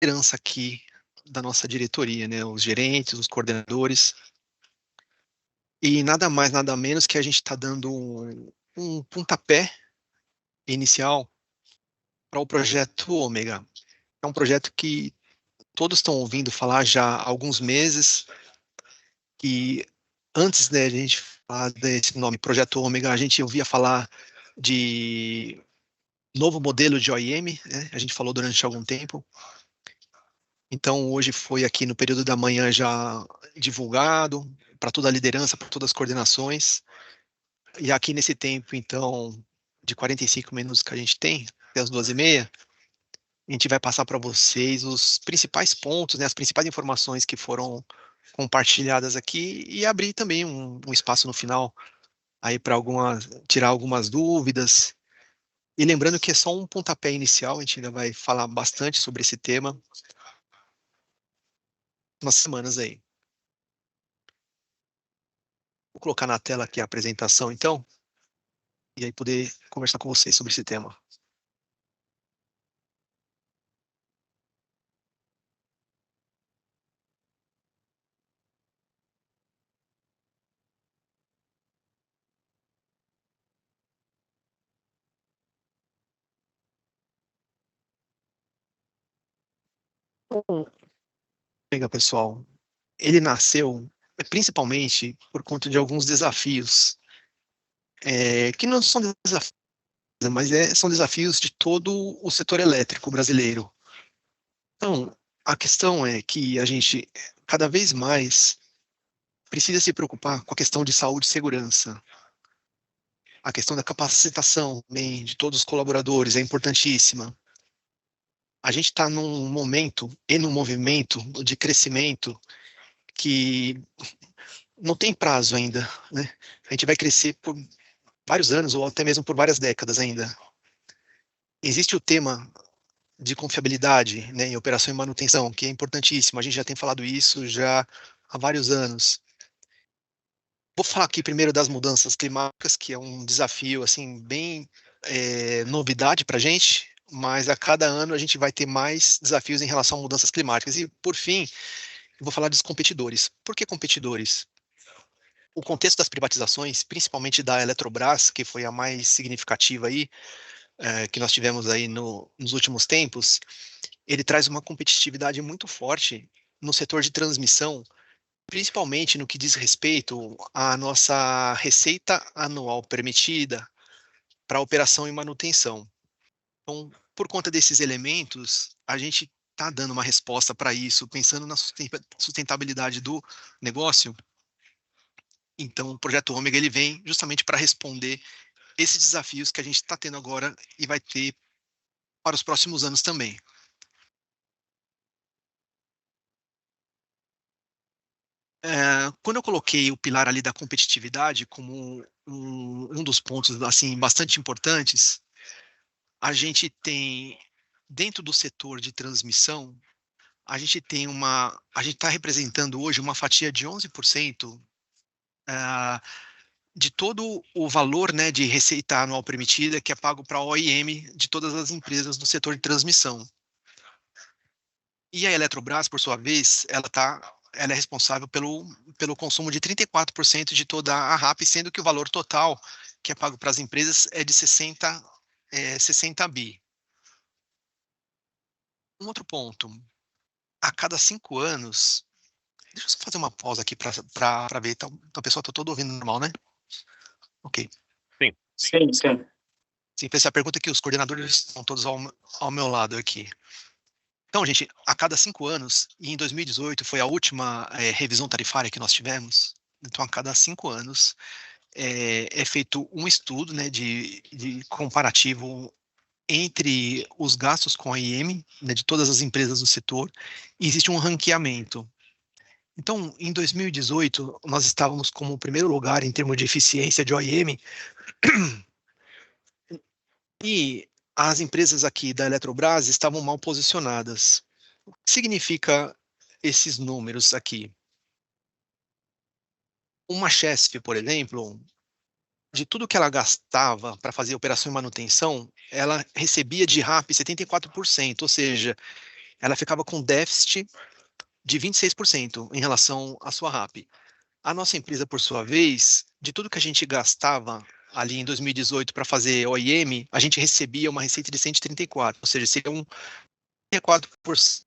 liderança aqui da nossa diretoria, né? Os gerentes, os coordenadores. E nada mais, nada menos que a gente está dando um pontapé inicial para o projeto Ômega. É um projeto que todos estão ouvindo falar já há alguns meses, e antes, né, de a gente falar desse nome, Projeto Ômega, a gente ouvia falar de novo modelo de OIM, né? A gente falou durante algum tempo. Então, hoje foi aqui no período da manhã já divulgado para toda a liderança, para todas as coordenações. E aqui nesse tempo, então, de 45 minutos que a gente tem, até as 2h30, a gente vai passar para vocês os principais pontos, né, as principais informações que foram compartilhadas aqui e abrir também um espaço no final aí para tirar algumas dúvidas. E lembrando que é só um pontapé inicial, a gente ainda vai falar bastante sobre esse tema nas semanas aí. Vou colocar na tela aqui a apresentação, então, e aí poder conversar com vocês sobre esse tema. Bom, legal, pessoal. Ele nasceu principalmente por conta de alguns desafios, que não são desafios, mas são desafios de todo o setor elétrico brasileiro. Então, a questão é que a gente, cada vez mais, precisa se preocupar com a questão de saúde e segurança. A questão da capacitação também de todos os colaboradores é importantíssima. A gente está num momento e num movimento de crescimento que não tem prazo ainda, né? A gente vai crescer por vários anos ou até mesmo por várias décadas ainda. Existe o tema de confiabilidade, né, em operação e manutenção, que é importantíssimo. A gente já tem falado isso já há vários anos. Vou falar aqui primeiro das mudanças climáticas, que é um desafio assim bem novidade para a gente, mas a cada ano a gente vai ter mais desafios em relação a mudanças climáticas. E, por fim, eu vou falar dos competidores. Por que competidores? O contexto das privatizações, principalmente da Eletrobras, que foi a mais significativa aí, que nós tivemos aí nos últimos tempos, ele traz uma competitividade muito forte no setor de transmissão, principalmente no que diz respeito à nossa receita anual permitida para operação e manutenção. Então, por conta desses elementos, a gente está dando uma resposta para isso, pensando na sustentabilidade do negócio. Então, o Projeto Ômega ele vem justamente para responder esses desafios que a gente está tendo agora e vai ter para os próximos anos também. Quando eu coloquei o pilar ali da competitividade como um dos pontos assim bastante importantes, a gente tem dentro do setor de transmissão, a gente está representando hoje uma fatia de 11% de todo o valor, né, de receita anual permitida que é pago para a OIM de todas as empresas do setor de transmissão. E a Eletrobras, por sua vez, ela é responsável pelo consumo de 34% de toda a RAP, sendo que o valor total que é pago para as empresas é de 60 bi. Um outro ponto, a cada 5 anos, deixa eu só fazer uma pausa aqui para ver, então, a pessoa está toda ouvindo normal, né? Ok. Sim. Sim, sim. Sim, essa pergunta que os coordenadores estão todos ao meu lado aqui. Então, gente, a cada 5 anos, e em 2018 foi a última revisão tarifária que nós tivemos, então a cada 5 anos é feito um estudo, né, de comparativo entre os gastos com a IM, né, de todas as empresas do setor, e existe um ranqueamento. Então, em 2018, nós estávamos como primeiro lugar em termos de eficiência de OIM, e as empresas aqui da Eletrobras estavam mal posicionadas. O que significa esses números aqui? Uma Chesf, por exemplo, de tudo que ela gastava para fazer operação e manutenção, ela recebia de RAP 74%, ou seja, ela ficava com déficit de 26% em relação à sua RAP. A nossa empresa, por sua vez, de tudo que a gente gastava ali em 2018 para fazer OIM, a gente recebia uma receita de 134, ou seja, seria um 34%.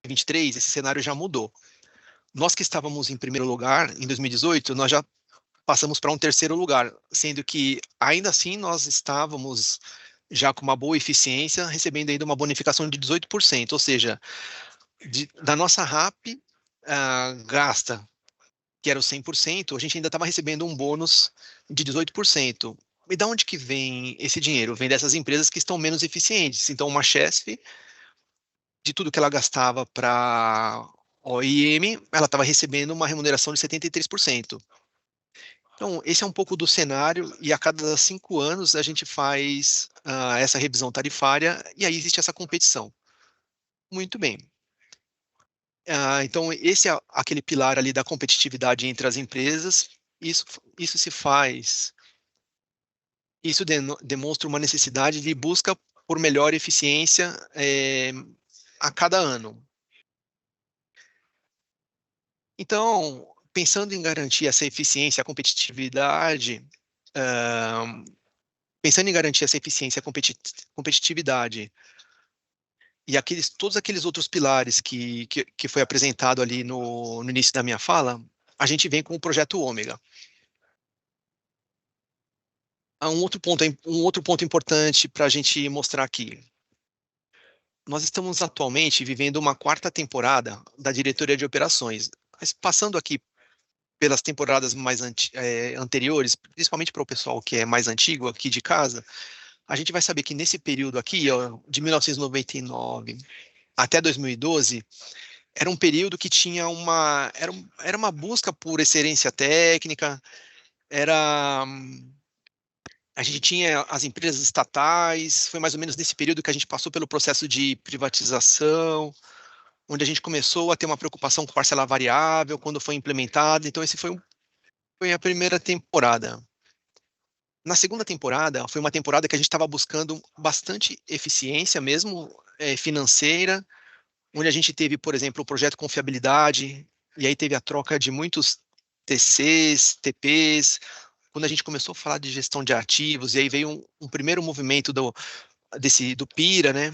23, esse cenário já mudou. Nós que estávamos em primeiro lugar em 2018, nós já passamos para um terceiro lugar, sendo que ainda assim nós estávamos já com uma boa eficiência, recebendo ainda uma bonificação de 18%, ou seja, da nossa RAP gasta, que era o 100%, a gente ainda estava recebendo um bônus de 18%. E da onde que vem esse dinheiro? Vem dessas empresas que estão menos eficientes. Então, uma Chesf, de tudo que ela gastava para OIM, ela estava recebendo uma remuneração de 73%. Então, esse é um pouco do cenário, e a cada 5 anos a gente faz essa revisão tarifária, e aí existe essa competição. Muito bem. Então, esse é aquele pilar ali da competitividade entre as empresas. Isso se faz, isso demonstra uma necessidade de busca por melhor eficiência a cada ano. Então, pensando em garantir essa eficiência, a competitividade, pensando em garantir essa eficiência, a competitividade e todos aqueles outros pilares que foi apresentado ali no início da minha fala, a gente vem com o projeto Ômega. Um outro ponto importante para a gente mostrar aqui. Nós estamos atualmente vivendo uma quarta temporada da diretoria de operações. Mas passando aqui pelas temporadas mais anteriores, principalmente para o pessoal que é mais antigo aqui de casa, a gente vai saber que nesse período aqui, ó, de 1999 até 2012, era um período que tinha era uma busca por excelência técnica, era a gente tinha as empresas estatais, foi mais ou menos nesse período que a gente passou pelo processo de privatização, onde a gente começou a ter uma preocupação com parcela variável, quando foi implementado. Então, foi a primeira temporada. Na segunda temporada, foi uma temporada que a gente estava buscando bastante eficiência mesmo, financeira, onde a gente teve, por exemplo, o projeto Confiabilidade, e aí teve a troca de muitos TCs, TPs, quando a gente começou a falar de gestão de ativos, e aí veio um primeiro movimento do PIRA, né,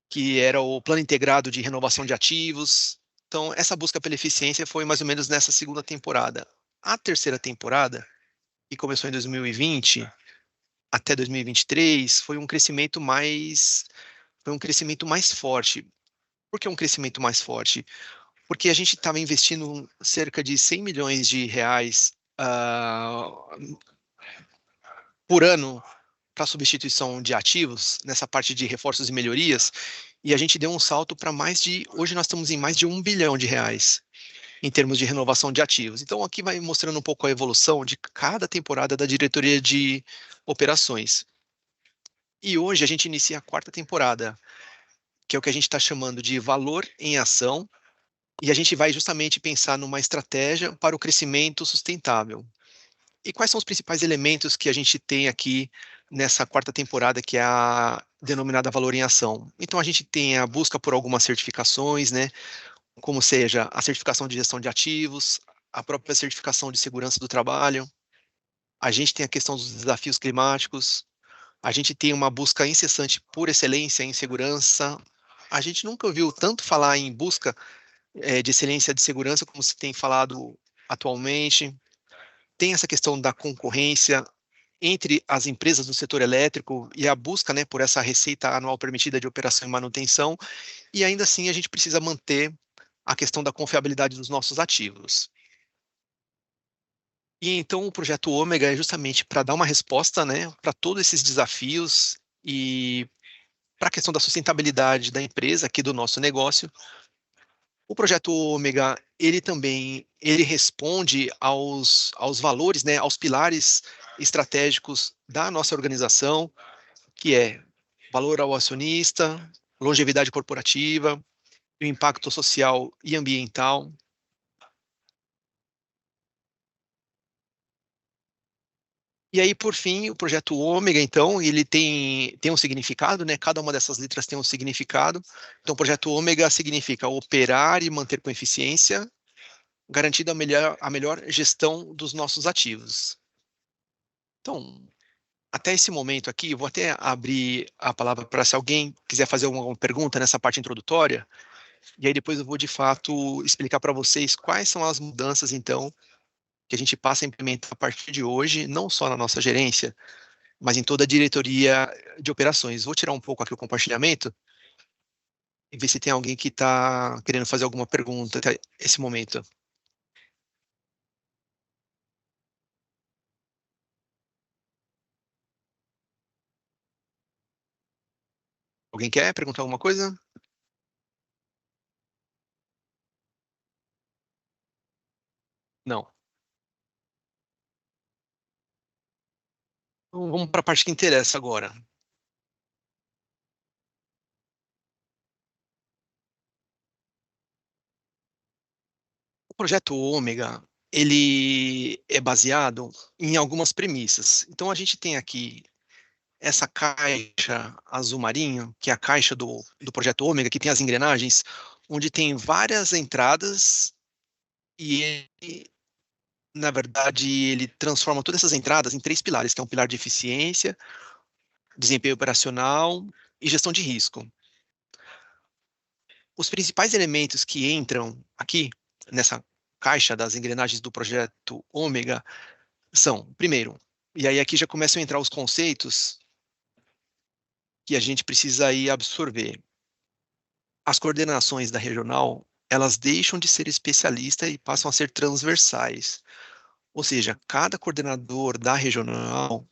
que era o Plano Integrado de Renovação de Ativos. Então, essa busca pela eficiência foi mais ou menos nessa segunda temporada. A terceira temporada, que começou em 2020 até 2023, foi um crescimento mais forte. Por que um crescimento mais forte? Porque a gente estava investindo cerca de 100 milhões de reais por ano para substituição de ativos, nessa parte de reforços e melhorias, e a gente deu um salto para hoje nós estamos em mais de 1 bilhão de reais em termos de renovação de ativos. Então, aqui vai mostrando um pouco a evolução de cada temporada da diretoria de operações. E hoje a gente inicia a quarta temporada, que é o que a gente está chamando de valor em ação, e a gente vai justamente pensar numa estratégia para o crescimento sustentável. E quais são os principais elementos que a gente tem aqui nessa quarta temporada, que é a denominada Valor em Ação? Então, a gente tem a busca por algumas certificações, né? Como seja a certificação de gestão de ativos, a própria certificação de segurança do trabalho. A gente tem a questão dos desafios climáticos. A gente tem uma busca incessante por excelência em segurança. A gente nunca ouviu tanto falar em busca de excelência de segurança como se tem falado atualmente. Tem essa questão da concorrência entre as empresas do setor elétrico e a busca, né, por essa receita anual permitida de operação e manutenção, e ainda assim a gente precisa manter a questão da confiabilidade dos nossos ativos. E então o projeto Ômega é justamente para dar uma resposta, né, para todos esses desafios e para a questão da sustentabilidade da empresa, aqui do nosso negócio. O projeto Ômega, ele responde aos valores, né, aos pilares estratégicos da nossa organização, que é valor ao acionista, longevidade corporativa, o impacto social e ambiental. E aí, por fim, o projeto Ômega, então, ele tem um significado, né? Cada uma dessas letras tem um significado. Então, o projeto Ômega significa operar e manter com eficiência, garantindo a melhor gestão dos nossos ativos. Então, até esse momento aqui, eu vou até abrir a palavra para se alguém quiser fazer alguma pergunta nessa parte introdutória, e aí depois eu vou, de fato, explicar para vocês quais são as mudanças, então, que a gente passa a implementar a partir de hoje, não só na nossa gerência, mas em toda a diretoria de operações. Vou tirar um pouco aqui o compartilhamento e ver se tem alguém que está querendo fazer alguma pergunta até esse momento. Alguém quer perguntar alguma coisa? Não. Então, vamos para a parte que interessa agora. O projeto Ômega, ele é baseado em algumas premissas. Então, a gente tem aqui essa caixa azul marinho, que é a caixa do projeto Ômega, que tem as engrenagens, onde tem várias entradas e ele, na verdade, ele transforma todas essas entradas em três pilares, que é um pilar de eficiência, desempenho operacional e gestão de risco. Os principais elementos que entram aqui nessa caixa das engrenagens do projeto Ômega são, primeiro, e aí aqui já começam a entrar os conceitos que a gente precisa aí absorver. As coordenações da regional, elas deixam de ser especialistas e passam a ser transversais. Ou seja, cada coordenador da regional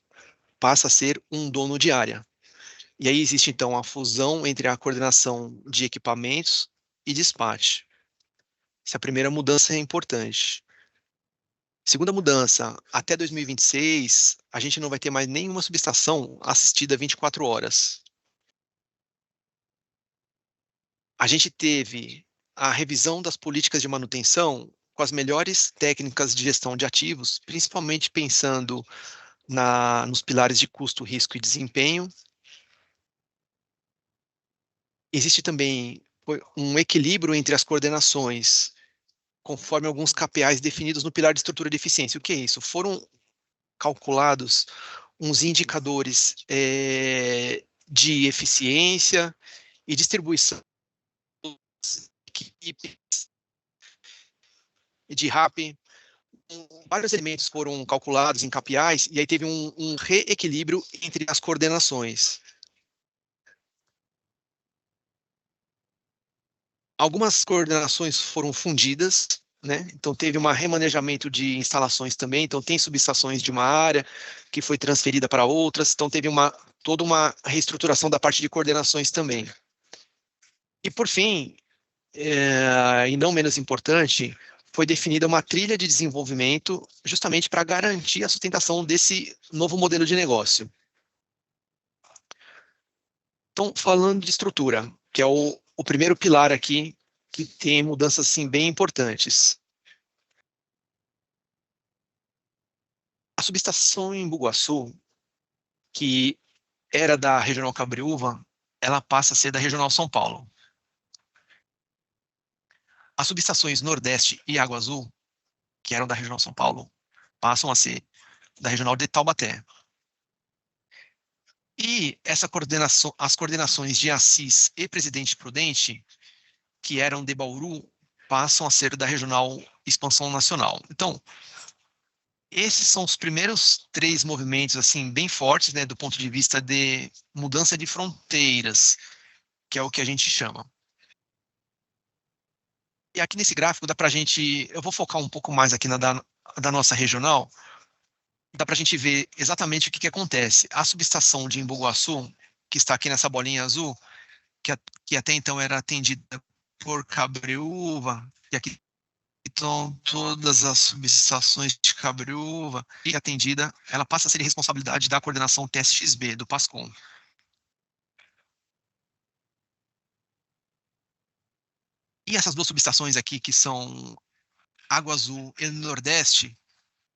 passa a ser um dono de área. E aí existe, então, a fusão entre a coordenação de equipamentos e despacho. Essa primeira mudança é importante. Segunda mudança, até 2026, a gente não vai ter mais nenhuma subestação assistida 24 horas. A gente teve a revisão das políticas de manutenção com as melhores técnicas de gestão de ativos, principalmente pensando nos pilares de custo, risco e desempenho. Existe também um equilíbrio entre as coordenações, conforme alguns KPIs definidos no pilar de estrutura de eficiência. O que é isso? Foram calculados uns indicadores de eficiência e distribuição de equipe, de RAP. Vários elementos foram calculados em KPIs e aí teve um reequilíbrio entre as coordenações. Algumas coordenações foram fundidas, né? Então teve um remanejamento de instalações também. Então tem subestações de uma área que foi transferida para outras. Então teve toda uma reestruturação da parte de coordenações também. E por fim, e não menos importante, foi definida uma trilha de desenvolvimento justamente para garantir a sustentação desse novo modelo de negócio. Então, falando de estrutura, que é o primeiro pilar aqui, que tem mudanças assim, bem importantes. A subestação em Bugaçu, que era da Regional Cabreúva, ela passa a ser da Regional São Paulo. As subestações Nordeste e Água Azul, que eram da Regional São Paulo, passam a ser da Regional de Taubaté. E as coordenações de Assis e Presidente Prudente, que eram de Bauru, passam a ser da Regional Expansão Nacional. Então, esses são os primeiros três movimentos assim bem fortes, né, do ponto de vista de mudança de fronteiras, que é o que a gente chama. E aqui nesse gráfico dá para a gente, eu vou focar um pouco mais aqui na da nossa regional, dá para a gente ver exatamente o que acontece. A subestação de Embu-Guaçu, que está aqui nessa bolinha azul, que até então era atendida por Cabreúva, e aqui estão todas as subestações de Cabreúva, e atendida, ela passa a ser de responsabilidade da coordenação TSXB, do PASCOM. E essas duas subestações aqui, que são Água Azul e Nordeste,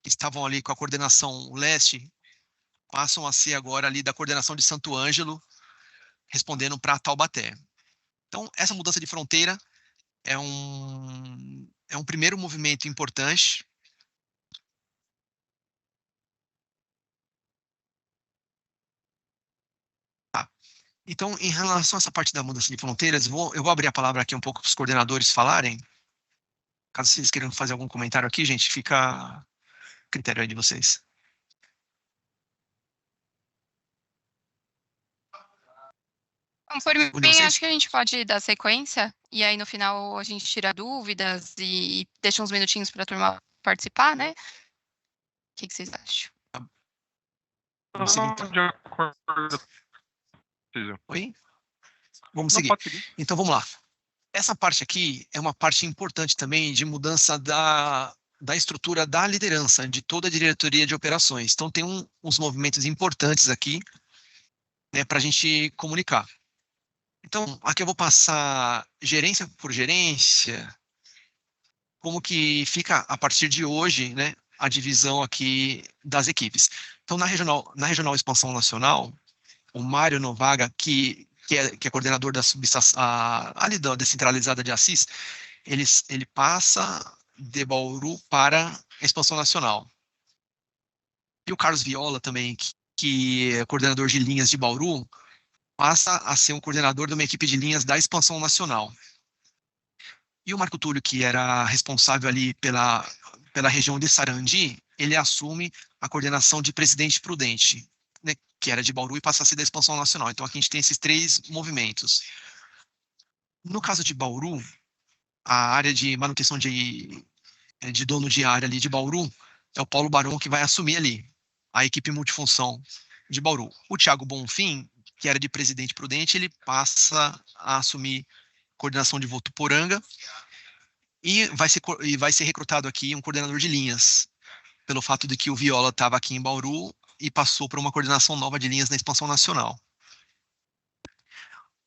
que estavam ali com a coordenação leste, passam a ser agora ali da coordenação de Santo Ângelo, respondendo para Taubaté. Então, essa mudança de fronteira é um primeiro movimento importante. Tá. Então, em relação a essa parte da mudança de fronteiras, eu vou abrir a palavra aqui um pouco para os coordenadores falarem. Caso vocês queiram fazer algum comentário aqui, gente, fica a critério aí de vocês. Bom, por Um de mim, vocês? acho que a gente pode dar sequência, e aí no final a gente tira dúvidas e deixa uns minutinhos para a turma participar, né? O que vocês acham? Vamos seguir, então. De acordo. Oi? Vamos Não, seguir. pode seguir. Então, vamos lá. Essa parte aqui é uma parte importante também de mudança da estrutura da liderança, de toda a diretoria de operações. Então, tem uns movimentos importantes aqui, né, para a gente comunicar. Então, aqui eu vou passar gerência por gerência, como que fica a partir de hoje, né, a divisão aqui das equipes. Então, na regional Expansão Nacional, o Mário Novaga, que é coordenador da subestação, ali da descentralizada de Assis, ele passa de Bauru para a Expansão Nacional. E o Carlos Viola também, que é coordenador de linhas de Bauru, passa a ser um coordenador de uma equipe de linhas da Expansão Nacional. E o Marco Túlio, que era responsável ali pela região de Sarandi, ele assume a coordenação de Presidente Prudente, né, que era de Bauru e passa a ser da Expansão Nacional. Então, aqui a gente tem esses três movimentos. No caso de Bauru, a área de manutenção de dono de área ali de Bauru é o Paulo Barão que vai assumir ali a equipe multifunção de Bauru. O Thiago Bonfim, que era de Presidente Prudente, ele passa a assumir coordenação de Votuporanga e vai ser recrutado aqui um coordenador de linhas, pelo fato de que o Viola estava aqui em Bauru e passou para uma coordenação nova de linhas na Expansão Nacional.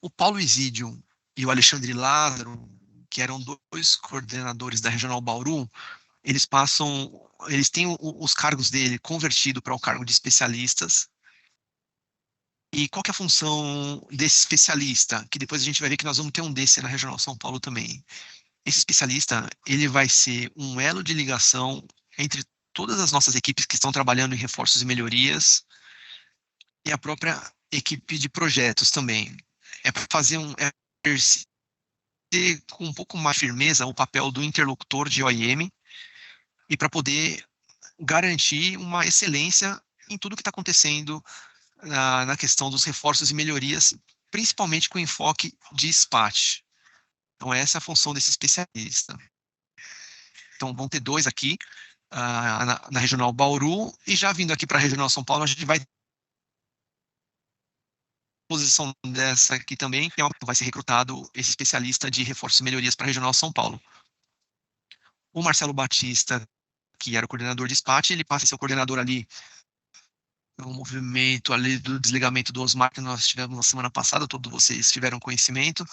O Paulo Isídio e o Alexandre Lázaro, que eram dois coordenadores da Regional Bauru, eles têm os cargos dele convertido para o cargo de especialistas. E qual que é a função desse especialista? Que depois a gente vai ver que nós vamos ter um desse na Regional São Paulo também. Esse especialista, ele vai ser um elo de ligação entre todas as nossas equipes que estão trabalhando em reforços e melhorias e a própria equipe de projetos também. É para fazer exercer com um pouco mais firmeza o papel do interlocutor de OIM e para poder garantir uma excelência em tudo que está acontecendo na questão dos reforços e melhorias, principalmente com enfoque de SPAT. Então, essa é a função desse especialista. Então, vão ter dois aqui, na Regional Bauru, e já vindo aqui para a Regional São Paulo, a gente vai posição dessa aqui também, que vai ser recrutado esse especialista de reforços e melhorias para a Regional São Paulo. O Marcelo Batista, que era o coordenador de SPAT, ele passa a ser o coordenador ali no movimento ali do desligamento do Osmar que nós tivemos na semana passada, todos vocês tiveram conhecimento.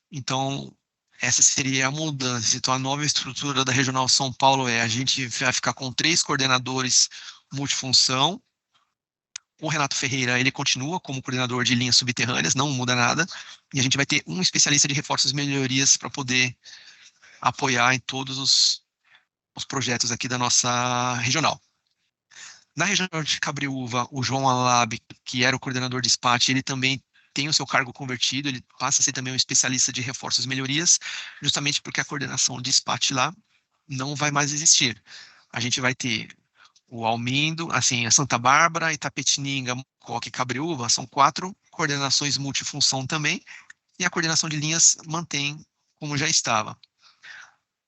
Então, essa seria a mudança. Então, a nova estrutura da Regional São Paulo a gente vai ficar com 3 coordenadores multifunção. O Renato Ferreira, ele continua como coordenador de linhas subterrâneas, não muda nada. E a gente vai ter um especialista de reforços e melhorias para poder apoiar em todos os projetos aqui da nossa regional. Na região de Cabreúva, o João Alab, que era o coordenador de SPAT, ele também tem o seu cargo convertido, ele passa a ser também um especialista de reforços e melhorias, justamente porque a coordenação de SPAT lá não vai mais existir. A gente vai ter o Almindo, assim, a Santa Bárbara, Itapetininga, Mococa e Cabreúva, são 4 coordenações multifunção também, e a coordenação de linhas mantém como já estava.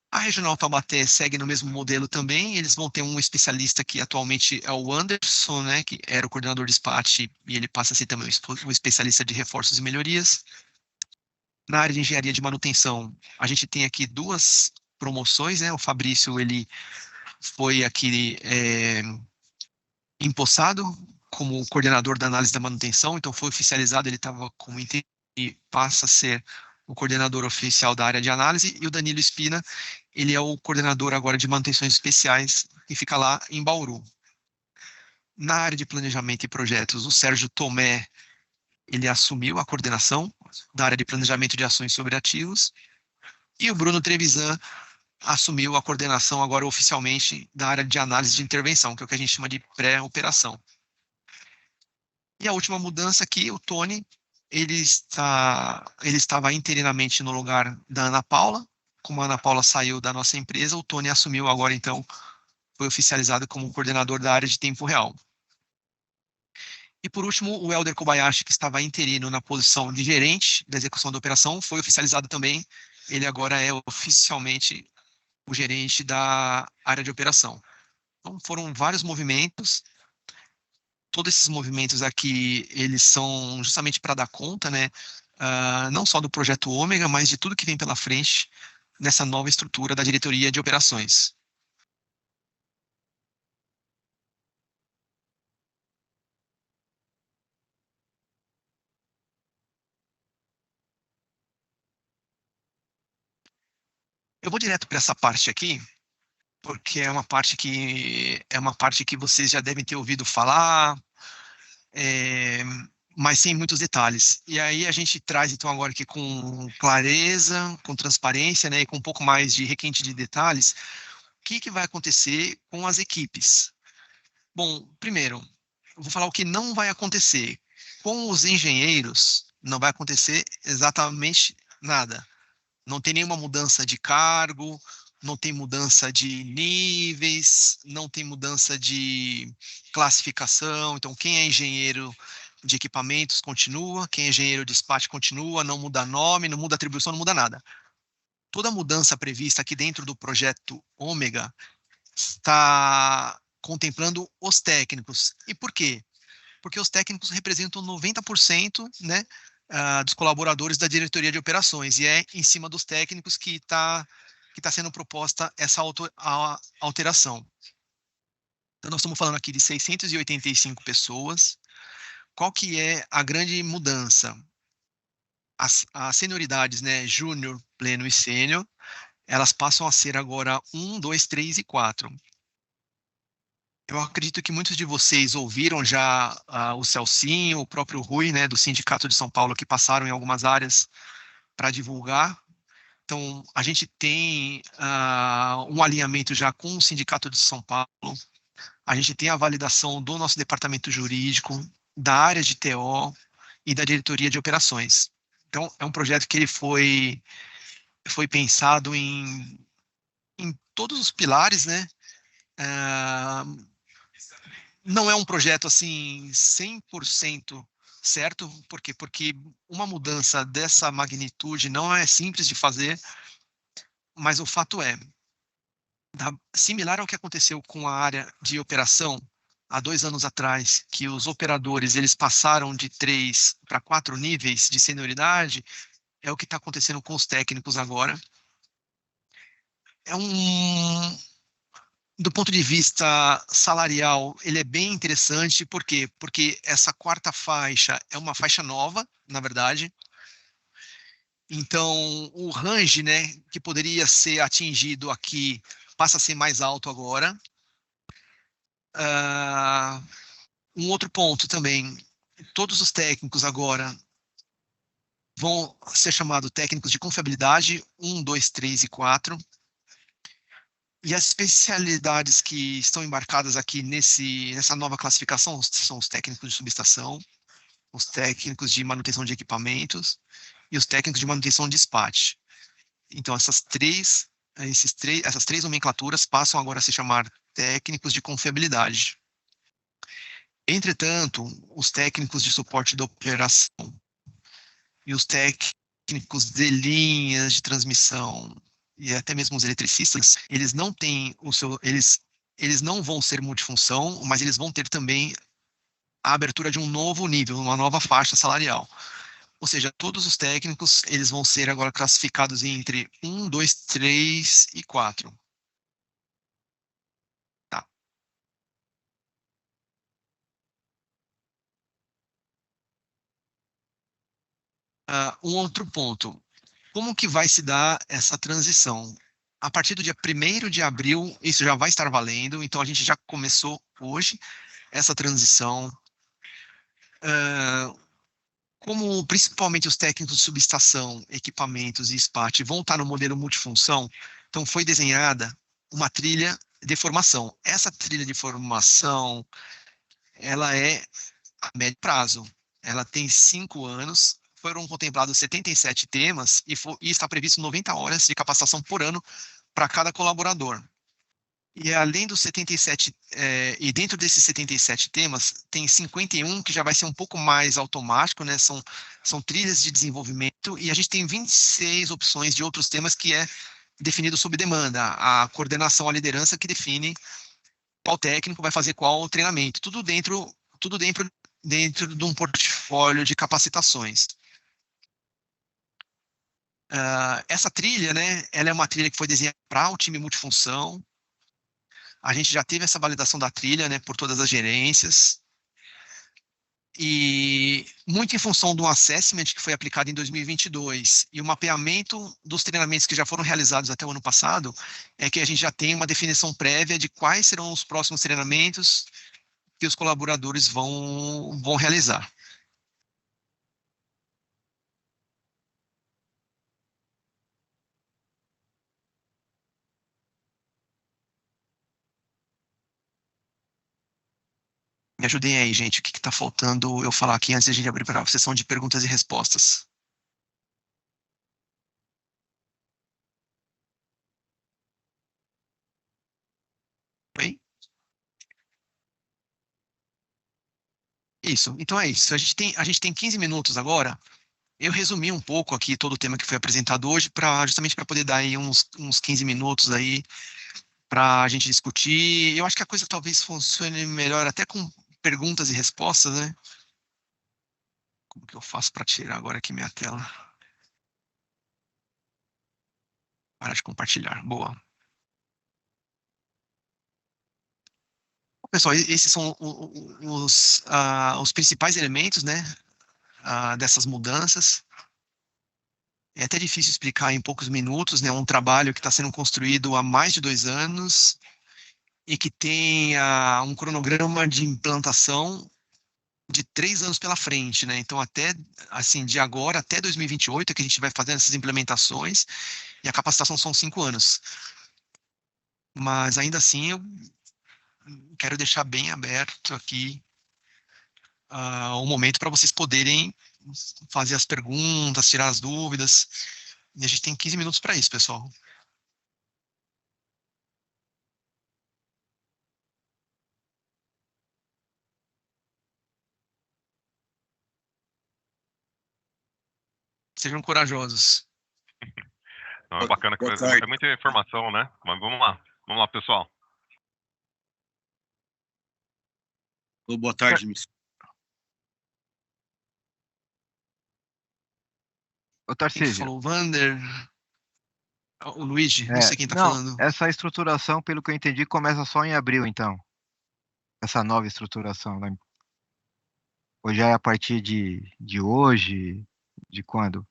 A Regional Taubaté segue no mesmo modelo também, eles vão ter um especialista que atualmente é o Anderson, né, que era o coordenador de SPAT, e ele passa a ser também o especialista de reforços e melhorias. Na área de engenharia de manutenção, a gente tem aqui 2 promoções, né, o Fabrício, ele foi aqui empossado como coordenador da análise da manutenção, então foi oficializado, ele estava como e passa a ser o coordenador oficial da área de análise, e o Danilo Espina, ele é o coordenador agora de manutenções especiais, que fica lá em Bauru. Na área de planejamento e projetos, o Sérgio Tomé, ele assumiu a coordenação da área de planejamento de ações sobre ativos, e o Bruno Trevisan assumiu a coordenação agora oficialmente da área de análise de intervenção, que é o que a gente chama de pré-operação. E a última mudança aqui, o Tony, ele estava interinamente no lugar da Ana Paula. Como a Ana Paula saiu da nossa empresa, o Tony assumiu agora, então, foi oficializado como coordenador da área de tempo real. E por último, o Helder Kobayashi, que estava interino na posição de gerente da execução da operação, foi oficializado também. Ele agora é oficialmente o gerente da área de operação. Então, foram vários movimentos. Todos esses movimentos aqui, eles são justamente para dar conta, né, não só do projeto Ômega, mas de tudo que vem pela frente nessa nova estrutura da diretoria de operações. Eu vou direto para essa parte aqui, porque é uma parte que vocês já devem ter ouvido falar, mas sem muitos detalhes. E aí a gente traz então agora aqui com clareza, com transparência, né, e com um pouco mais de requinte de detalhes, o que vai acontecer com as equipes. Bom, primeiro, eu vou falar o que não vai acontecer. Com os engenheiros, não vai acontecer exatamente nada. Não tem nenhuma mudança de cargo, não tem mudança de níveis, não tem mudança de classificação. Então, quem é engenheiro de equipamentos continua, quem é engenheiro de dispatch continua, não muda nome, não muda atribuição, não muda nada. Toda mudança prevista aqui dentro do projeto Ômega está contemplando os técnicos. E por quê? Porque os técnicos representam 90%, né, dos colaboradores da diretoria de operações, e é em cima dos técnicos que tá sendo proposta essa alteração. Então, nós estamos falando aqui de 685 pessoas. Qual que é a grande mudança? As senioridades, né, júnior, pleno e sênior, elas passam a ser agora 1, 2, 3 e 4. Eu acredito que muitos de vocês ouviram já o Celcinho, o próprio Rui, né, do Sindicato de São Paulo, que passaram em algumas áreas para divulgar. Então, a gente tem um alinhamento já com o Sindicato de São Paulo, a gente tem a validação do nosso departamento jurídico, da área de TO e da diretoria de operações. Então, é um projeto que ele foi pensado em todos os pilares, né? Não é um projeto assim 100% certo, por quê? Porque uma mudança dessa magnitude não é simples de fazer, mas o fato é, similar ao que aconteceu com a área de operação há 2 anos atrás, que os operadores eles passaram de 3 para 4 níveis de senioridade, é o que está acontecendo com os técnicos agora. Do ponto de vista salarial, ele é bem interessante, por quê? Porque essa quarta faixa é uma faixa nova, na verdade. Então, o range, né, que poderia ser atingido aqui, passa a ser mais alto agora. Um outro ponto também, todos os técnicos agora vão ser chamados técnicos de confiabilidade 1, 2, 3 e 4. E as especialidades que estão embarcadas aqui nessa nova classificação são os técnicos de subestação, os técnicos de manutenção de equipamentos e os técnicos de manutenção de dispatch. Então, essas três nomenclaturas passam agora a se chamar técnicos de confiabilidade. Entretanto, os técnicos de suporte da operação e os técnicos de linhas de transmissão e até mesmo os eletricistas, eles não têm eles não vão ser multifunção, mas eles vão ter também a abertura de um novo nível, uma nova faixa salarial. Ou seja, todos os técnicos, eles vão ser agora classificados entre 1, 2, 3 e 4. Tá. Um outro ponto. Como que vai se dar essa transição? A partir do dia 1º de abril, isso já vai estar valendo, então a gente já começou hoje. essa transição. Como principalmente os técnicos de subestação, equipamentos e SPAT vão estar no modelo multifunção, então foi desenhada uma trilha de formação. Essa trilha de formação, ela é a médio prazo. Ela tem 5 anos, foram contemplados 77 temas e está previsto 90 horas de capacitação por ano para cada colaborador. E além dos 77, e dentro desses 77 temas, tem 51 que já vai ser um pouco mais automático, né? São trilhas de desenvolvimento, e a gente tem 26 opções de outros temas que é definido sob demanda. A coordenação, a liderança que define qual técnico vai fazer qual treinamento. Tudo dentro de um portfólio de capacitações. Essa trilha, né? Ela é uma trilha que foi desenhada para o time multifunção. A gente já teve essa validação da trilha, né, por todas as gerências, e muito em função do assessment que foi aplicado em 2022 e o mapeamento dos treinamentos que já foram realizados até o ano passado, é que a gente já tem uma definição prévia de quais serão os próximos treinamentos que os colaboradores vão realizar. Me ajudem aí, gente, o que está faltando eu falar aqui antes de a gente abrir para a sessão de perguntas e respostas. Oi? Isso, então é isso. A gente tem 15 minutos agora. Eu resumi um pouco aqui todo o tema que foi apresentado hoje, justamente para poder dar aí uns 15 minutos aí para a gente discutir. Eu acho que a coisa talvez funcione melhor até com perguntas e respostas, né? Como que eu faço para tirar agora aqui minha tela? Parar de compartilhar. Boa. Pessoal, esses são os principais elementos, né, dessas mudanças. É até difícil explicar em poucos minutos, né, um trabalho que está sendo construído há mais de 2 anos e que tem um cronograma de implantação de 3 anos pela frente, né? Então, até, assim, de agora até 2028 é que a gente vai fazendo essas implementações e a capacitação são 5 anos. Mas, ainda assim, eu quero deixar bem aberto aqui o momento para vocês poderem fazer as perguntas, tirar as dúvidas. E a gente tem 15 minutos para isso, pessoal. Sejam corajosos. Não, é bacana que é muita informação, né? Mas vamos lá, pessoal. Boa tarde, Miss. Ô, Tarcísio. Falou Vander, o Luigi, não sei quem está falando. Essa estruturação, pelo que eu entendi, começa só em abril, então. Essa nova estruturação, né? Ou já é a partir de hoje? De quando?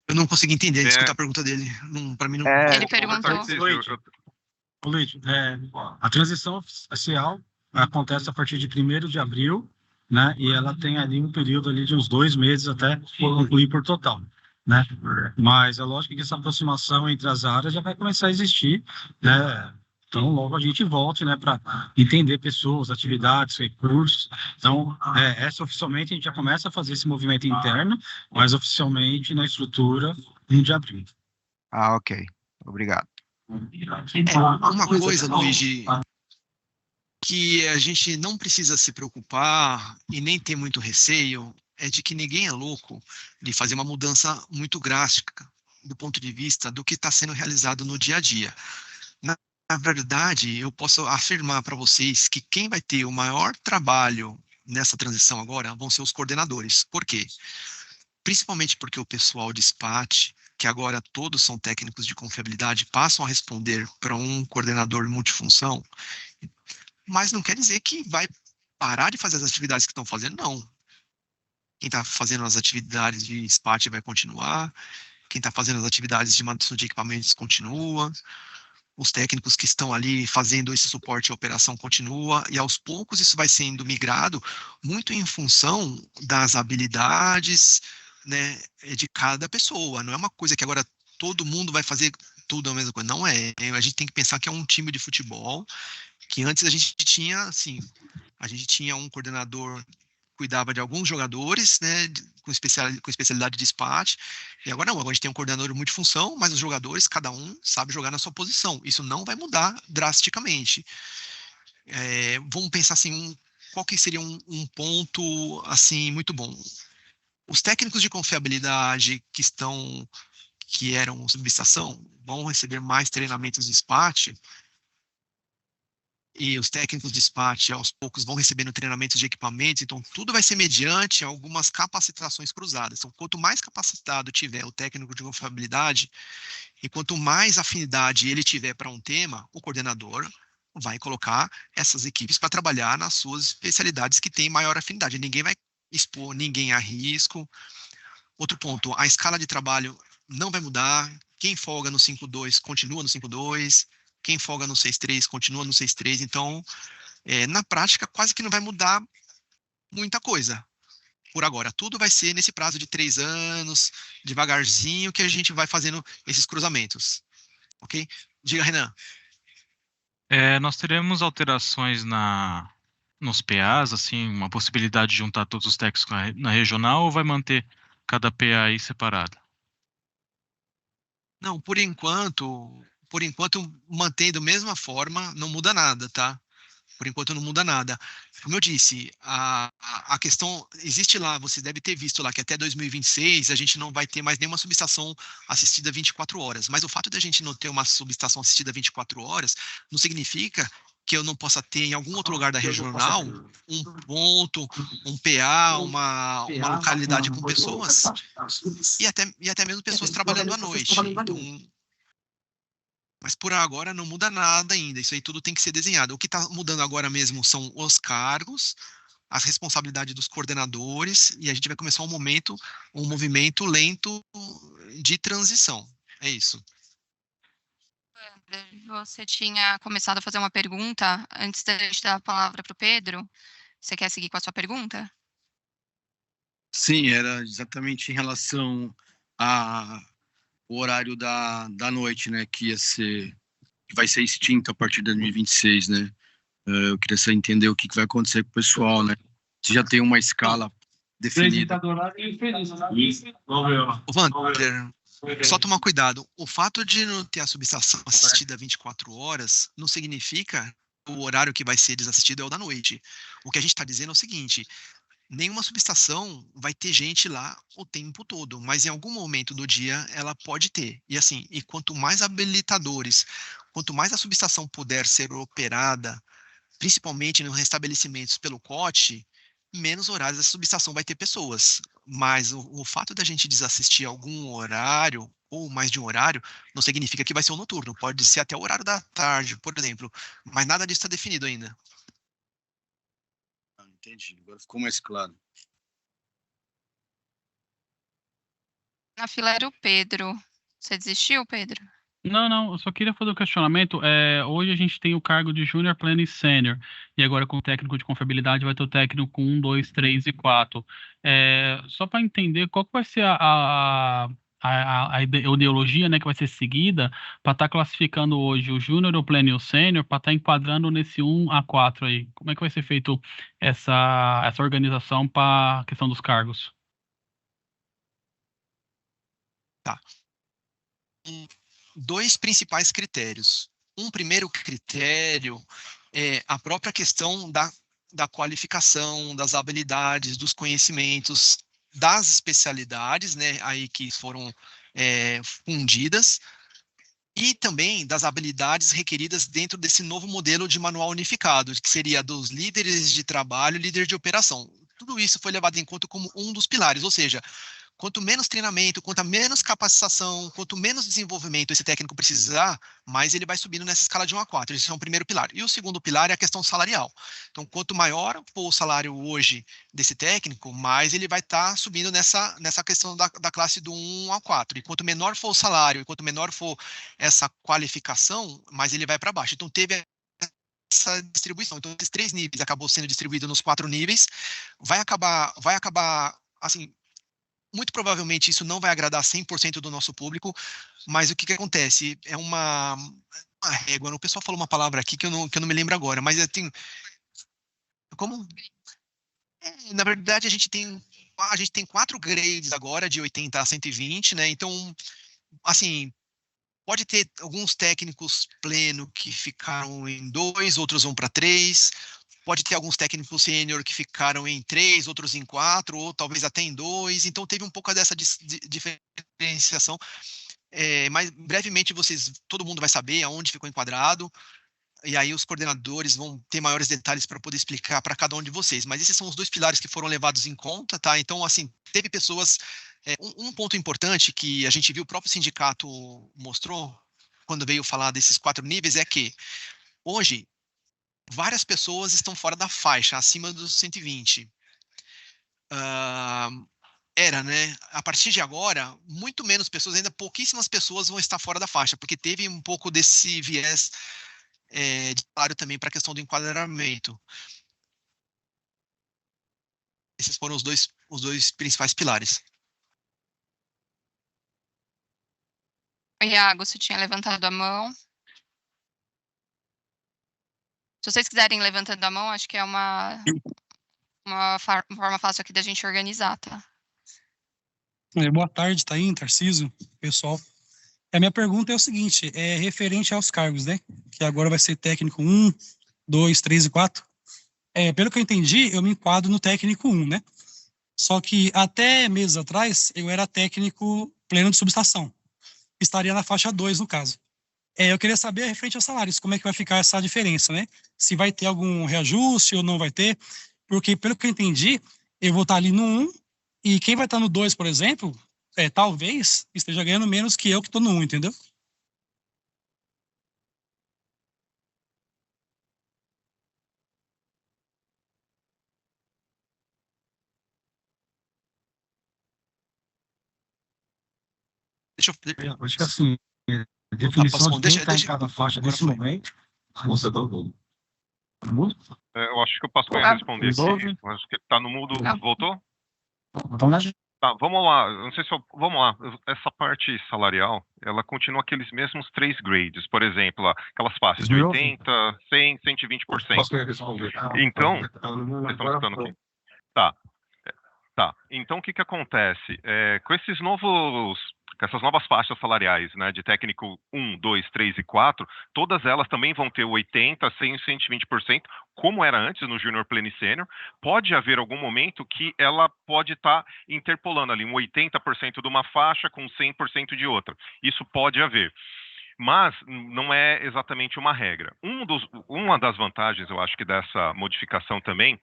Eu não consegui entender, escutar a pergunta dele. Para mim não. Ele perguntou. Luigi, a transição oficial acontece a partir de 1º de abril, né? E ela tem ali um período ali de uns 2 meses até concluir por total, né? Mas é lógico que essa aproximação entre as áreas já vai começar a existir, né? Então, logo a gente volte, né, para entender pessoas, atividades, recursos. Então, essa oficialmente a gente já começa a fazer esse movimento interno, mas oficialmente na estrutura 1 de abril. Ah, ok. Obrigado. Uma coisa, Luigi, que a gente não precisa se preocupar e nem ter muito receio, é de que ninguém é louco de fazer uma mudança muito drástica do ponto de vista do que está sendo realizado no dia a dia. Na verdade, eu posso afirmar para vocês que quem vai ter o maior trabalho nessa transição agora vão ser os coordenadores. Por quê? Principalmente porque o pessoal de SPAT, que agora todos são técnicos de confiabilidade, passam a responder para um coordenador multifunção, mas não quer dizer que vai parar de fazer as atividades que estão fazendo, não. Quem está fazendo as atividades de SPAT vai continuar, quem está fazendo as atividades de manutenção de equipamentos continua, os técnicos que estão ali fazendo esse suporte à operação continua, e aos poucos isso vai sendo migrado muito em função das habilidades, né, de cada pessoa. Não é uma coisa que agora todo mundo vai fazer tudo a mesma coisa. Não é. A gente tem que pensar que é um time de futebol, que antes a gente tinha, assim, a gente tinha um coordenador que cuidava de alguns jogadores, né, com especialidade de despate, e agora não, agora a gente tem um coordenador multifunção, mas os jogadores, cada um sabe jogar na sua posição. Isso não vai mudar drasticamente. Vamos pensar assim, qual que seria um ponto, assim, muito bom. Os técnicos de confiabilidade que eram subestação, vão receber mais treinamentos de despate, e os técnicos de despate, aos poucos, vão recebendo treinamentos de equipamentos, então tudo vai ser mediante algumas capacitações cruzadas. Então, quanto mais capacitado tiver o técnico de confiabilidade, e quanto mais afinidade ele tiver para um tema, o coordenador vai colocar essas equipes para trabalhar nas suas especialidades que têm maior afinidade. Ninguém vai expor ninguém a risco. Outro ponto, a escala de trabalho não vai mudar. Quem folga no 5-2 continua no 5-2. Quem folga no 6-3 continua no 6-3. Então, na prática, quase que não vai mudar muita coisa. Por agora, tudo vai ser nesse prazo de 3 anos, devagarzinho, que a gente vai fazendo esses cruzamentos. Ok? Diga, Renan. Nós teremos alterações nos PAs, assim, uma possibilidade de juntar todos os técnicos na regional, ou vai manter cada PA aí separado? Não, por enquanto, mantendo da mesma forma, não muda nada, tá? Por enquanto não muda nada. Como eu disse, a questão existe lá, você deve ter visto lá que até 2026 a gente não vai ter mais nenhuma subestação assistida 24 horas. Mas o fato de a gente não ter uma subestação assistida 24 horas não significa que eu não possa ter em algum outro lugar da regional um ponto, um PA, uma localidade com pessoas e até mesmo pessoas trabalhando à noite. Então, mas por agora não muda nada ainda, isso aí tudo tem que ser desenhado. O que está mudando agora mesmo são os cargos, as responsabilidades dos coordenadores, e a gente vai começar um movimento lento de transição. É isso. Você tinha começado a fazer uma pergunta antes da gente dar a palavra para o Pedro. Você quer seguir com a sua pergunta? Sim, era exatamente em relação ao horário da noite, né, que vai ser extinto a partir de 2026, né? Eu queria só entender o que vai acontecer com o pessoal, né? Se já tem uma escala definida. Wander, só tomar cuidado. O fato de não ter a subestação assistida 24 horas não significa que o horário que vai ser desassistido é o da noite. O que a gente está dizendo é o seguinte: nenhuma subestação vai ter gente lá o tempo todo, mas em algum momento do dia ela pode ter. E assim, quanto mais habilitadores, quanto mais a subestação puder ser operada, principalmente nos restabelecimentos pelo COT, menos horários essa subestação vai ter pessoas. Mas o fato da gente desassistir algum horário, ou mais de um horário, não significa que vai ser o noturno. Pode ser até o horário da tarde, por exemplo. Mas nada disso está definido ainda. Entendi, agora ficou mais claro. Na fila era o Pedro. Você desistiu, Pedro? Não, eu só queria fazer um questionamento. Hoje a gente tem o cargo de Junior, Pleno e Sênior, e agora com o técnico de confiabilidade vai ter o técnico com 1, 2, 3 e 4. Só para entender qual que vai ser a ideologia, né, que vai ser seguida para estar classificando hoje o Júnior, o Pleno e o Sênior, para estar enquadrando nesse 1 a 4 aí. Como é que vai ser feito essa organização para a questão dos cargos? Tá. 2 principais critérios. Um primeiro critério é a própria questão da qualificação, das habilidades, dos conhecimentos, das especialidades, né, aí que foram fundidas, e também das habilidades requeridas dentro desse novo modelo de manual unificado, que seria dos líderes de trabalho e líder de operação. Tudo isso foi levado em conta como um dos pilares, ou seja, Quanto menos treinamento, quanto menos capacitação, quanto menos desenvolvimento esse técnico precisar, mais ele vai subindo nessa escala de 1 a 4. Esse é o primeiro pilar. E o segundo pilar é a questão salarial. Então, quanto maior for o salário hoje desse técnico, mais ele vai estar subindo nessa questão da classe do 1 a 4. E quanto menor for o salário, e quanto menor for essa qualificação, mais ele vai para baixo. Então, teve essa distribuição. Então, esses 3 níveis acabou sendo distribuído nos 4 níveis. Vai acabar, assim, muito provavelmente isso não vai agradar 100% do nosso público, mas o que acontece? É uma régua. O pessoal falou uma palavra aqui que eu não me lembro agora, mas tem... Como? Na verdade, a gente tem 4 grades agora, de 80 a 120, né? Então, assim, pode ter alguns técnicos pleno que ficaram em 2, outros vão para 3. Pode ter alguns técnicos sênior que ficaram em 3, outros em 4, ou talvez até em 2. Então, teve um pouco dessa diferenciação. Mas, brevemente, todo mundo vai saber aonde ficou enquadrado. E aí, os coordenadores vão ter maiores detalhes para poder explicar para cada um de vocês. Mas esses são os 2 pilares que foram levados em conta, tá? Então, assim, teve pessoas... Um ponto importante que a gente viu, o próprio sindicato mostrou, quando veio falar desses 4 níveis, é que, hoje, várias pessoas estão fora da faixa, acima dos 120. Né? A partir de agora, muito menos pessoas, ainda pouquíssimas pessoas vão estar fora da faixa, porque teve um pouco desse viés de salário também para a questão do enquadramento. Esses foram os dois principais pilares. Iago, você tinha levantado a mão. Se vocês quiserem levantando a mão, acho que é uma forma fácil aqui da gente organizar, tá? Boa tarde, Thaís, Tarcísio, pessoal. A minha pergunta é o seguinte, é referente aos cargos, né? Que agora vai ser técnico 1, 2, 3 e 4. Pelo que eu entendi, eu me enquadro no técnico 1, né? Só que até meses atrás, eu era técnico pleno de subestação. Estaria na faixa 2, no caso. Eu queria saber, referente aos salários, como é que vai ficar essa diferença, né? Se vai ter algum reajuste ou não vai ter. Porque, pelo que eu entendi, eu vou estar ali no 1, e quem vai estar no 2, por exemplo, talvez esteja ganhando menos que eu que estou no 1, entendeu? Eu acho que assim, a definição de quem está em cada faixa nesse momento... Você tá no mudo? Eu acho que eu posso responder aqui. Eu acho que tá no mudo. Voltou? Tá, vamos lá. Não sei se vamos lá. Essa parte salarial, ela continua aqueles mesmos 3 grades. Por exemplo, aquelas faixas de 80, 100, 120%. Então, vocês estão escutando aqui? Tá. Então, o que acontece? Com essas novas faixas salariais, né, de técnico 1, 2, 3 e 4, todas elas também vão ter 80, 100 e 120%, como era antes no Junior Pleno e Sênior. Pode haver algum momento que ela pode estar interpolando ali um 80% de uma faixa com 100% de outra. Isso pode haver. Mas não é exatamente uma regra. Uma das vantagens, eu acho que dessa modificação também,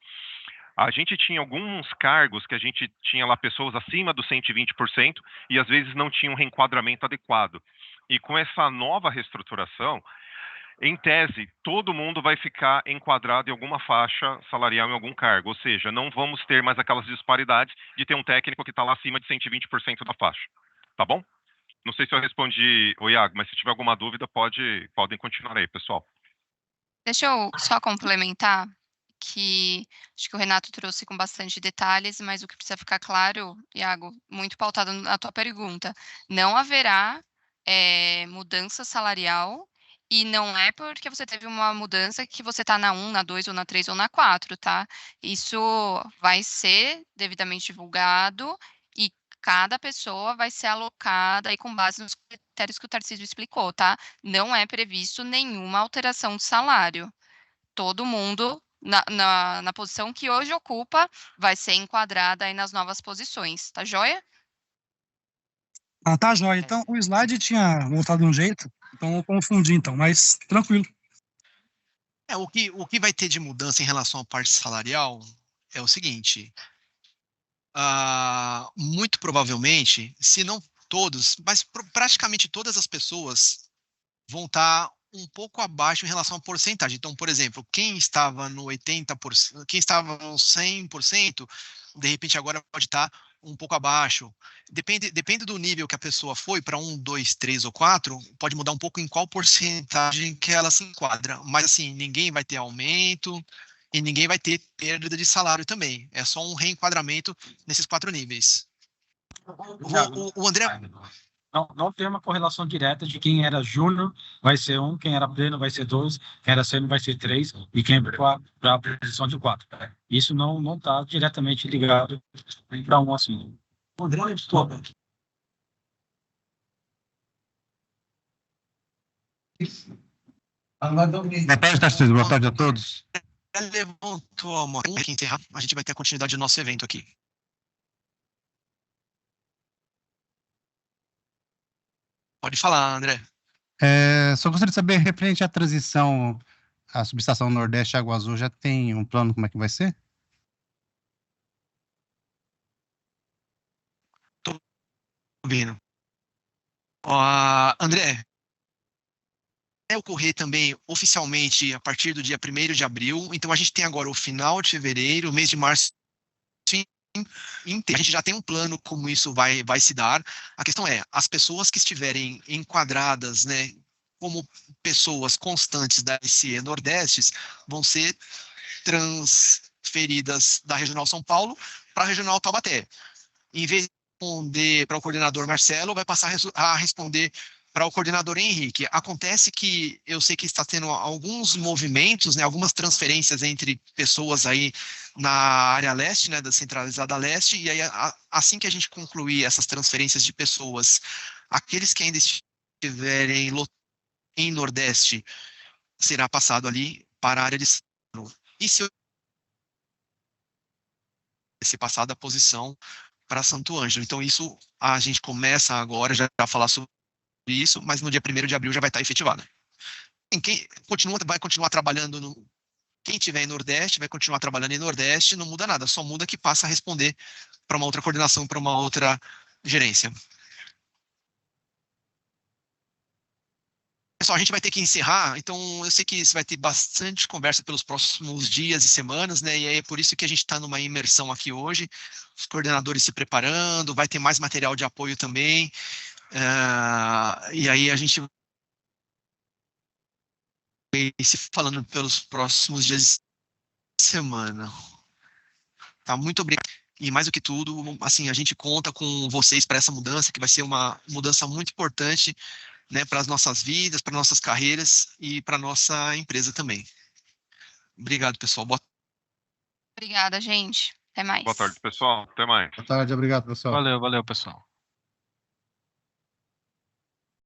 a gente tinha alguns cargos que a gente tinha lá pessoas acima dos 120% e às vezes não tinha um reenquadramento adequado. E com essa nova reestruturação, em tese, todo mundo vai ficar enquadrado em alguma faixa salarial em algum cargo. Ou seja, não vamos ter mais aquelas disparidades de ter um técnico que está lá acima de 120% da faixa. Tá bom? Não sei se eu respondi, Iago, mas se tiver alguma dúvida, podem continuar aí, pessoal. Deixa eu só complementar, que acho que o Renato trouxe com bastante detalhes, mas o que precisa ficar claro, Iago, muito pautado na tua pergunta, não haverá mudança salarial, e não é porque você teve uma mudança que você está na 1, na 2, ou na 3, ou na 4, tá? Isso vai ser devidamente divulgado, e cada pessoa vai ser alocada aí com base nos critérios que o Tarcísio explicou, tá? Não é previsto nenhuma alteração de salário. Todo mundo na posição que hoje ocupa vai ser enquadrada aí nas novas posições, tá joia? Tá joia. Então, o slide tinha voltado de um jeito, então eu confundi, então, mas tranquilo. O que vai ter de mudança em relação à parte salarial é o seguinte: muito provavelmente, se não todos, mas praticamente todas as pessoas vão estar um pouco abaixo em relação à porcentagem. Então, por exemplo, quem estava no 80%, quem estava no 100%, de repente agora pode estar um pouco abaixo. Depende do nível que a pessoa foi, para 1, 2, 3 ou 4, pode mudar um pouco em qual porcentagem que ela se enquadra. Mas assim, ninguém vai ter aumento e ninguém vai ter perda de salário também. É só um reenquadramento nesses 4 níveis. O André... Não tem uma correlação direta de quem era júnior vai ser 1, quem era pleno vai ser 2, quem era sênior vai ser 3 e quem para a posição de 4. Isso não está diretamente ligado para um assim. O André Boa tarde, Tarcísio. Boa tarde a todos. Levantou a mão. Aqui encerrar, a gente vai ter a continuidade do nosso evento aqui. Pode falar, André. Só gostaria de saber, referente à transição à subestação Nordeste Água Azul, já tem um plano como é que vai ser? Tô ouvindo. André, vai ocorrer também oficialmente a partir do dia 1º de abril. Então, a gente tem agora o final de fevereiro, o mês de março inteiro. A gente já tem um plano como isso vai se dar. A questão é, as pessoas que estiverem enquadradas, né, como pessoas constantes da SE Nordestes, vão ser transferidas da Regional São Paulo para a Regional Taubaté. Em vez de responder para o coordenador Marcelo, vai passar a responder para o coordenador Henrique. Acontece que eu sei que está tendo alguns movimentos, né, algumas transferências entre pessoas aí na área leste, né, da centralizada leste, e aí assim que a gente concluir essas transferências de pessoas, aqueles que ainda estiverem em Nordeste, será passado ali para a área de Sano. E se ser passada a posição para Santo Ângelo. Então, isso a gente começa agora já a falar sobre isso, mas no dia 1º de abril já vai estar efetivado. Quem vai continuar trabalhando quem tiver em Nordeste, vai continuar trabalhando em Nordeste, não muda nada, só muda que passa a responder para uma outra coordenação, para uma outra gerência. Pessoal, a gente vai ter que encerrar, então eu sei que isso vai ter bastante conversa pelos próximos dias e semanas, né? E é por isso que a gente está numa imersão aqui hoje, os coordenadores se preparando, vai ter mais material de apoio também. E aí a gente vai se falando pelos próximos dias de semana. Tá? Muito obrigado. E mais do que tudo, assim, a gente conta com vocês para essa mudança, que vai ser uma mudança muito importante, né, para as nossas vidas, para nossas carreiras e para nossa empresa também. Obrigado, pessoal. Obrigada, gente. Até mais. Boa tarde, pessoal. Até mais. Boa tarde, obrigado, pessoal. Valeu, pessoal.